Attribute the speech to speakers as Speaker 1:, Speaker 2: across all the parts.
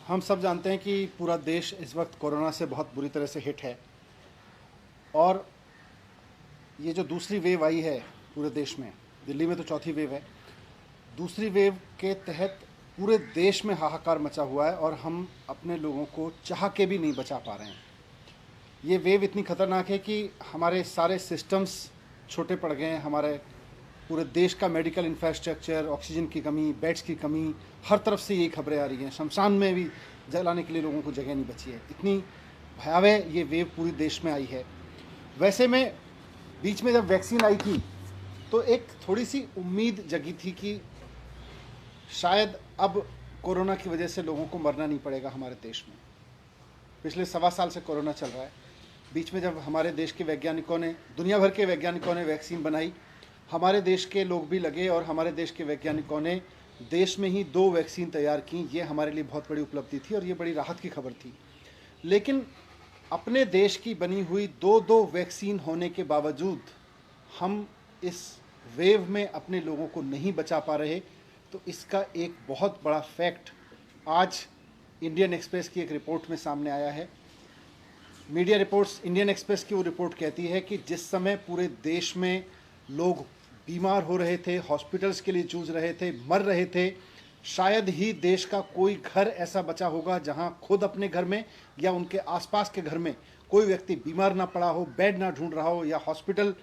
Speaker 1: हम सब जानते हैं कि पूरा देश इस वक्त कोरोना से बहुत बुरी तरह से हिट है और ये जो दूसरी वेव आई है पूरे देश में, दिल्ली में तो चौथी वेव है। दूसरी वेव के तहत पूरे देश में हाहाकार मचा हुआ है और हम अपने लोगों को चाह के भी नहीं बचा पा रहे हैं। ये वेव इतनी ख़तरनाक है कि हमारे सारे सिस्टम्स छोटे पड़ गए हैं। हमारे पूरे देश का मेडिकल इंफ्रास्ट्रक्चर, ऑक्सीजन की कमी, बेड्स की कमी, हर तरफ से यही खबरें आ रही हैं। शमशान में भी जलाने के लिए लोगों को जगह नहीं बची है। इतनी भयावह ये वेव पूरे देश में आई है। वैसे में बीच में जब वैक्सीन आई थी तो एक थोड़ी सी उम्मीद जगी थी कि शायद अब कोरोना की वजह से लोगों को मरना नहीं पड़ेगा हमारे देश में। पिछले 1.25 साल से कोरोना चल रहा है। बीच में जब हमारे देश के वैज्ञानिकों ने, दुनिया भर के वैज्ञानिकों ने वैक्सीन बनाई, हमारे देश के लोग भी लगे और हमारे देश के वैज्ञानिकों ने देश में ही 2 वैक्सीन तैयार की। ये हमारे लिए बहुत बड़ी उपलब्धि थी और ये बड़ी राहत की खबर थी। लेकिन अपने देश की बनी हुई 2 वैक्सीन होने के बावजूद हम इस वेव में अपने लोगों को नहीं बचा पा रहे। तो इसका एक बहुत बड़ा फैक्ट आज इंडियन एक्सप्रेस की एक रिपोर्ट में सामने आया है। मीडिया रिपोर्ट्स, इंडियन एक्सप्रेस की वो रिपोर्ट कहती है कि जिस समय पूरे देश में लोग बीमार हो रहे थे, हॉस्पिटल्स के लिए जूझ रहे थे, मर रहे थे, शायद ही देश का कोई घर ऐसा बचा होगा जहां खुद अपने घर में या उनके आसपास के घर में कोई व्यक्ति बीमार ना पड़ा हो, बेड ना ढूंढ रहा हो या हॉस्पिटल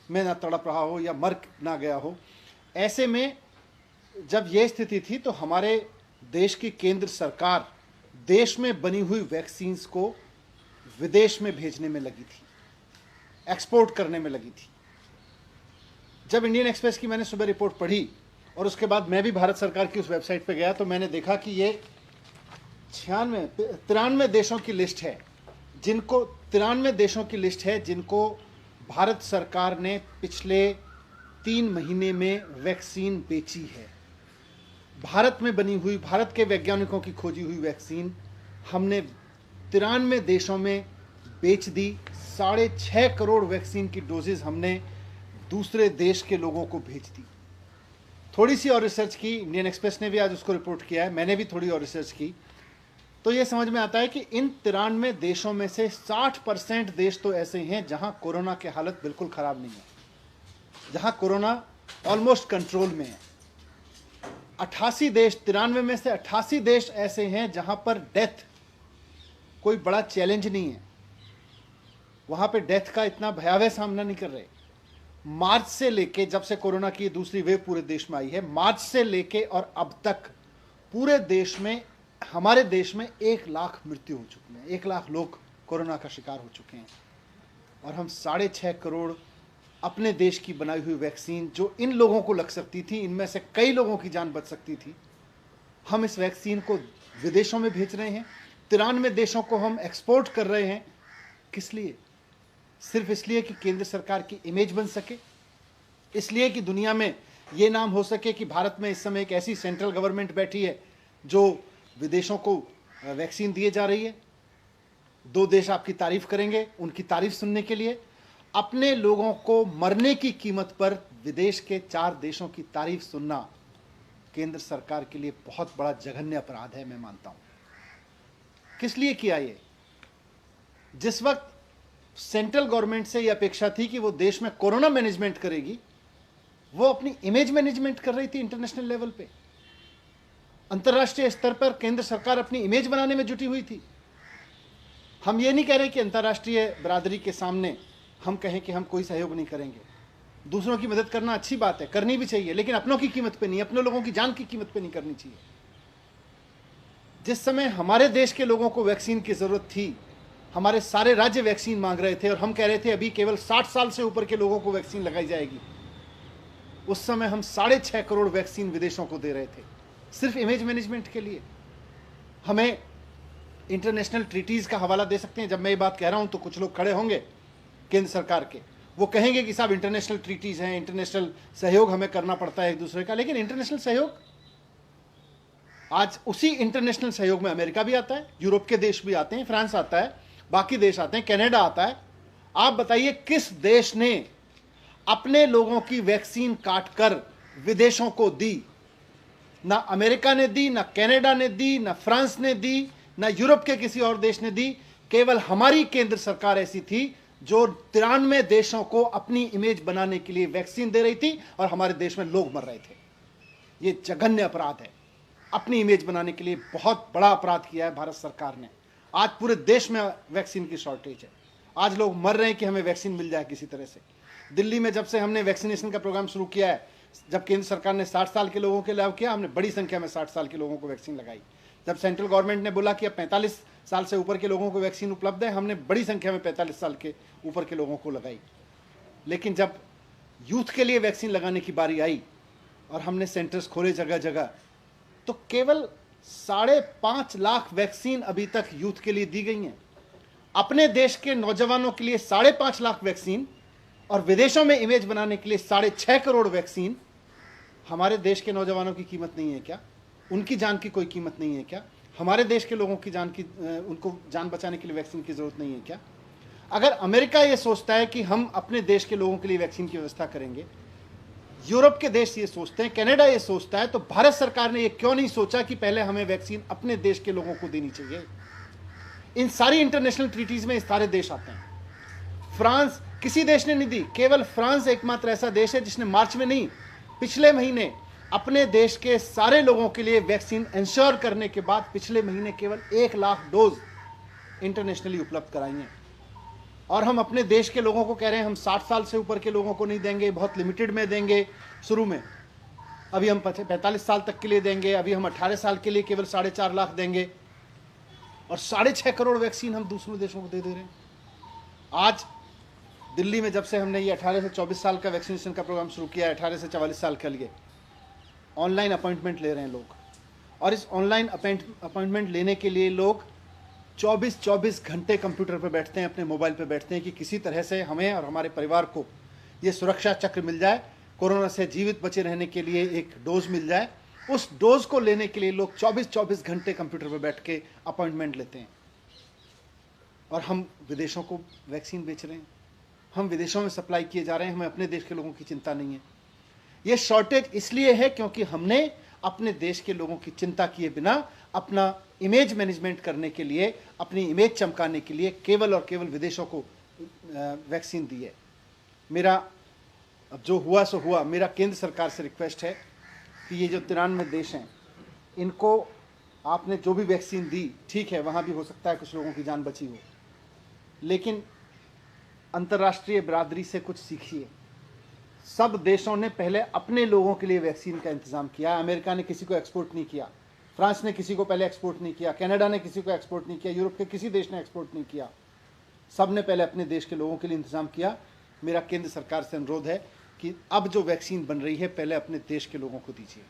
Speaker 1: में ना तड़प रहा हो या मर ना गया हो। ऐसे में जब यह स्थिति थी तो हमारे देश की केंद्र सरकार देश में बनी हुई वैक्सीन्स को विदेश में भेजने में लगी थी, एक्सपोर्ट करने में लगी थी। जब इंडियन एक्सप्रेस की मैंने सुबह रिपोर्ट पढ़ी और उसके बाद मैं भी भारत सरकार की उस वेबसाइट पर गया तो मैंने देखा कि ये 93 देशों की लिस्ट है जिनको 93 देशों की लिस्ट है जिनको भारत सरकार ने पिछले 3 महीने में वैक्सीन बेची है। भारत में बनी हुई, भारत के वैज्ञानिकों की खोजी हुई वैक्सीन हमने 93 देशों में बेच दी। 6.5 करोड़ वैक्सीन की डोजेज हमने दूसरे देश के लोगों को भेज दी। थोड़ी सी और रिसर्च की, इंडियन एक्सप्रेस ने भी आज उसको रिपोर्ट किया है, मैंने भी थोड़ी और रिसर्च की, तो ये समझ में आता है कि इन 93 देशों में से 60% देश तो ऐसे हैं जहां कोरोना की हालत बिल्कुल खराब नहीं है, जहां कोरोना ऑलमोस्ट कंट्रोल में है। 88 देश, 93 में से 88 देश ऐसे हैं जहां पर डेथ कोई बड़ा चैलेंज नहीं है, वहां पे डेथ का इतना भयावह सामना नहीं कर रहे। मार्च से लेके, जब से कोरोना की दूसरी वेव पूरे देश में आई है, मार्च से लेके और अब तक पूरे देश में, हमारे देश में 1 लाख मृत्यु हो चुकी है। 1 लाख लोग कोरोना का शिकार हो चुके हैं और हम 6.5 करोड़ अपने देश की बनाई हुई वैक्सीन जो इन लोगों को लग सकती थी, इनमें से कई लोगों की जान बच सकती थी, हम इस वैक्सीन को विदेशों में भेज रहे हैं। 93 देशों को हम एक्सपोर्ट कर रहे हैं। किस लिए? सिर्फ इसलिए कि केंद्र सरकार की इमेज बन सके, इसलिए कि दुनिया में ये नाम हो सके कि भारत में इस समय एक ऐसी सेंट्रल गवर्नमेंट बैठी है जो विदेशों को वैक्सीन दिए जा रही है। 2 देश आपकी तारीफ करेंगे, उनकी तारीफ सुनने के लिए अपने लोगों को मरने की कीमत पर विदेश के 4 देशों की तारीफ सुनना केंद्र सरकार के लिए बहुत बड़ा जघन्य अपराध है, मैं मानता हूं। किस लिए किया ये? जिस वक्त सेंट्रल गवर्नमेंट से यह अपेक्षा थी कि वो देश में कोरोना मैनेजमेंट करेगी, वो अपनी इमेज मैनेजमेंट कर रही थी इंटरनेशनल लेवल पे। अंतर्राष्ट्रीय स्तर पर केंद्र सरकार अपनी इमेज बनाने में जुटी हुई थी। हम ये नहीं कह रहे कि अंतर्राष्ट्रीय बरादरी के सामने हम कहें कि हम कोई सहयोग नहीं करेंगे। दूसरों की मदद करना अच्छी बात है, करनी भी चाहिए, लेकिन अपनों की कीमत पे नहीं, अपने लोगों की जान की कीमत पे नहीं करनी चाहिए। जिस समय हमारे देश के लोगों को वैक्सीन की जरूरत थी, हमारे सारे राज्य वैक्सीन मांग रहे थे और हम कह रहे थे अभी केवल 60 साल से ऊपर के लोगों को वैक्सीन लगाई जाएगी, उस समय हम 6.5 करोड़ वैक्सीन विदेशों को दे रहे थे सिर्फ इमेज मैनेजमेंट के लिए। हमें इंटरनेशनल ट्रीटीज का हवाला दे सकते हैं। जब मैं ये बात कह रहा हूं तो कुछ लोग खड़े होंगे केंद्र सरकार के, वो कहेंगे कि साहब इंटरनेशनल ट्रीटीज हैं, इंटरनेशनल सहयोग हमें करना पड़ता है एक दूसरे का। लेकिन इंटरनेशनल सहयोग, आज उसी इंटरनेशनल सहयोग में अमेरिका भी आता है, यूरोप के देश भी आते हैं, फ्रांस आता है, बाकी देश आते हैं, कनाडा आता है। आप बताइए किस देश ने अपने लोगों की वैक्सीन काटकर विदेशों को दी? ना अमेरिका ने दी, ना कनाडा ने दी, ना फ्रांस ने दी, ना यूरोप के किसी और देश ने दी। केवल हमारी केंद्र सरकार ऐसी थी जो 93 देशों को अपनी इमेज बनाने के लिए वैक्सीन दे रही थी और हमारे देश में लोग मर रहे थे। यह जघन्य अपराध है। अपनी इमेज बनाने के लिए बहुत बड़ा अपराध किया है भारत सरकार ने। आज पूरे देश में वैक्सीन की शॉर्टेज है। आज लोग मर रहे हैं कि हमें वैक्सीन मिल जाए किसी तरह से। दिल्ली में जब से हमने वैक्सीनेशन का प्रोग्राम शुरू किया है, जब केंद्र सरकार ने 60 साल के लोगों के लिए किया, हमने बड़ी संख्या में 60 साल के लोगों को वैक्सीन लगाई। जब सेंट्रल गवर्नमेंट ने बोला कि अब 45 साल से ऊपर के लोगों को वैक्सीन उपलब्ध है, हमने बड़ी संख्या में 45 साल के ऊपर के लोगों को लगाई। लेकिन जब यूथ के लिए वैक्सीन लगाने की बारी आई और हमने सेंटर्स खोले जगह जगह, तो केवल 5.5 लाख वैक्सीन अभी तक यूथ के लिए दी गई हैं। अपने देश के नौजवानों के लिए 5.5 लाख वैक्सीन और विदेशों में इमेज बनाने के लिए 6.5 करोड़ वैक्सीन। हमारे देश के नौजवानों की कीमत नहीं है क्या? उनकी जान की कोई कीमत नहीं है क्या? हमारे देश के लोगों की जान की उनको जान बचाने के लिए वैक्सीन की जरूरत नहीं है क्या? अगर अमेरिका ये सोचता है कि हम अपने देश के लोगों के लिए वैक्सीन की व्यवस्था करेंगे, यूरोप के देश ये सोचते हैं, कनाडा ये सोचता है, तो भारत सरकार ने ये क्यों नहीं सोचा कि पहले हमें वैक्सीन अपने देश के लोगों को देनी चाहिए? इन सारी इंटरनेशनल ट्रीटीज में इस सारे देश आते हैं। फ्रांस, किसी देश ने नहीं दी। केवल फ्रांस एकमात्र ऐसा देश है जिसने मार्च में नहीं, पिछले महीने अपने देश के सारे लोगों के लिए वैक्सीन इंश्योर करने के बाद पिछले महीने केवल 1 लाख डोज इंटरनेशनली उपलब्ध कराई हैं। और हम अपने देश के लोगों को कह रहे हैं हम 60 साल से ऊपर के लोगों को नहीं देंगे, बहुत लिमिटेड में देंगे शुरू में। अभी हम 45 साल तक के लिए देंगे, अभी हम 18 साल के लिए केवल 4.5 लाख देंगे और 6.5 करोड़ वैक्सीन हम दूसरे देशों को दे रहे हैं। आज दिल्ली में जब से हमने ये 18 से 24 साल का वैक्सीनेशन का प्रोग्राम शुरू किया है, 18 से 44 साल के लिए ऑनलाइन अपॉइंटमेंट ले रहे हैं लोग। और इस ऑनलाइन अपॉइंटमेंट लेने के लिए लोग 24 घंटे कंप्यूटर पर बैठते हैं, अपने मोबाइल पर बैठते हैं कि किसी तरह से हमें और हमारे परिवार को ये सुरक्षा चक्र मिल जाए, कोरोना से जीवित बचे रहने के लिए एक डोज मिल जाए। उस डोज को लेने के लिए लोग 24 घंटे कंप्यूटर पर बैठ के अपॉइंटमेंट लेते हैं। और हम विदेशों को वैक्सीन बेच रहे हैं, हम विदेशों में सप्लाई किए जा रहे हैं, हमें अपने देश के लोगों की चिंता नहीं है। ये शॉर्टेज इसलिए है क्योंकि हमने अपने देश के लोगों की चिंता किए बिना अपना इमेज मैनेजमेंट करने के लिए, अपनी इमेज चमकाने के लिए केवल और केवल विदेशों को वैक्सीन दी है। मेरा अब जो हुआ सो हुआ, मेरा केंद्र सरकार से रिक्वेस्ट है कि ये जो 93 देश हैं, इनको आपने जो भी वैक्सीन दी, ठीक है, वहाँ भी हो सकता है कुछ लोगों की जान बची हो, लेकिन अंतर्राष्ट्रीय बिरादरी से कुछ सीखिए। सब देशों ने पहले अपने लोगों के लिए वैक्सीन का इंतजाम किया। अमेरिका ने किसी को एक्सपोर्ट नहीं किया, फ्रांस ने किसी को पहले एक्सपोर्ट नहीं किया, कनाडा ने किसी को एक्सपोर्ट नहीं किया, यूरोप के किसी देश ने एक्सपोर्ट नहीं किया। सब ने पहले अपने देश के लोगों के लिए इंतजाम किया। मेरा केंद्र सरकार से अनुरोध है कि अब जो वैक्सीन बन रही है पहले अपने देश के लोगों को दीजिए,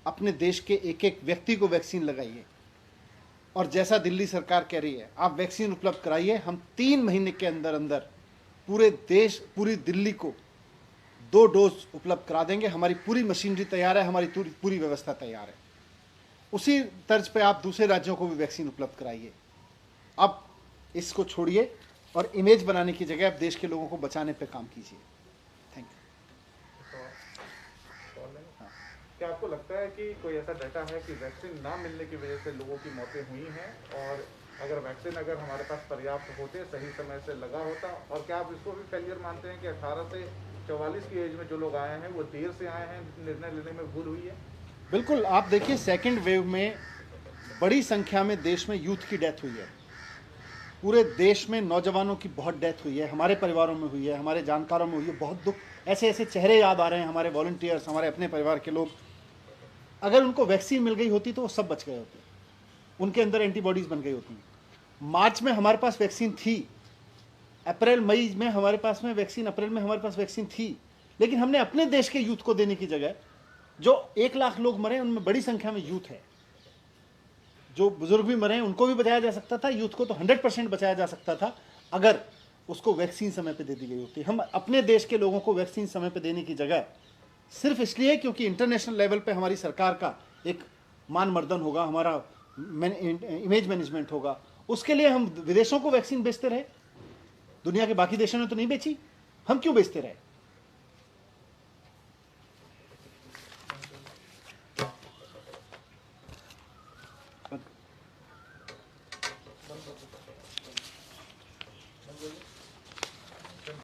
Speaker 1: अपने देश के एक एक व्यक्ति को वैक्सीन लगाइए। और जैसा दिल्ली सरकार कह रही है, आप वैक्सीन उपलब्ध कराइए। हम 3 महीने के अंदर अंदर पूरे देश, पूरी दिल्ली को 2 डोज उपलब्ध करा देंगे। हमारी पूरी मशीनरी तैयार है, हमारी पूरी व्यवस्था तैयार है। उसी तर्ज पे आप दूसरे राज्यों को भी वैक्सीन उपलब्ध कराइए। अब इसको छोड़िए और इमेज बनाने की जगह आप देश के लोगों को बचाने पे काम कीजिए। Thank you.
Speaker 2: क्या आपको लगता है कि कोई ऐसा डाटा है कि वैक्सीन ना मिलने की वजह से लोगों की मौतें हुई हैं, और अगर हमारे पास पर्याप्त होते, सही समय से लगा होता, और क्या आप इसको भी फेलियर मानते हैं कि 18 से 44 की एज में जो लोग आए हैं वो देर से आए हैं, निर्णय लेने में भूल हुई है?
Speaker 1: बिल्कुल, आप देखिए सेकेंड वेव में बड़ी संख्या में देश में यूथ की डेथ हुई है। पूरे देश में नौजवानों की बहुत डेथ हुई है, हमारे परिवारों में हुई है, हमारे जानकारों में हुई है। बहुत दुख, ऐसे ऐसे चेहरे याद आ रहे हैं, हमारे वॉलंटियर्स, हमारे अपने परिवार के लोग। अगर उनको वैक्सीन मिल गई होती तो वो सब बच गए होते, उनके अंदर एंटीबॉडीज बन गई होती। मार्च में हमारे पास वैक्सीन थी, अप्रैल मई में हमारे पास में वैक्सीन, अप्रैल में हमारे पास वैक्सीन थी, लेकिन हमने अपने देश के यूथ को देने की जगह, जो 1 लाख लोग मरे उनमें बड़ी संख्या में यूथ है। जो बुजुर्ग भी मरे उनको भी बचाया जा सकता था, यूथ को तो 100% बचाया जा सकता था अगर उसको वैक्सीन समय पे दे दी गई होती। हम अपने देश के लोगों को वैक्सीन समय पे देने की जगह सिर्फ इसलिए क्योंकि इंटरनेशनल लेवल पे हमारी सरकार का एक मान मर्दन होगा, हमारा इमेज मैनेजमेंट होगा, उसके लिए हम विदेशों को वैक्सीन बेचते रहे। दुनिया के बाकी देशों ने तो नहीं बेची, हम क्यों बेचते रहे?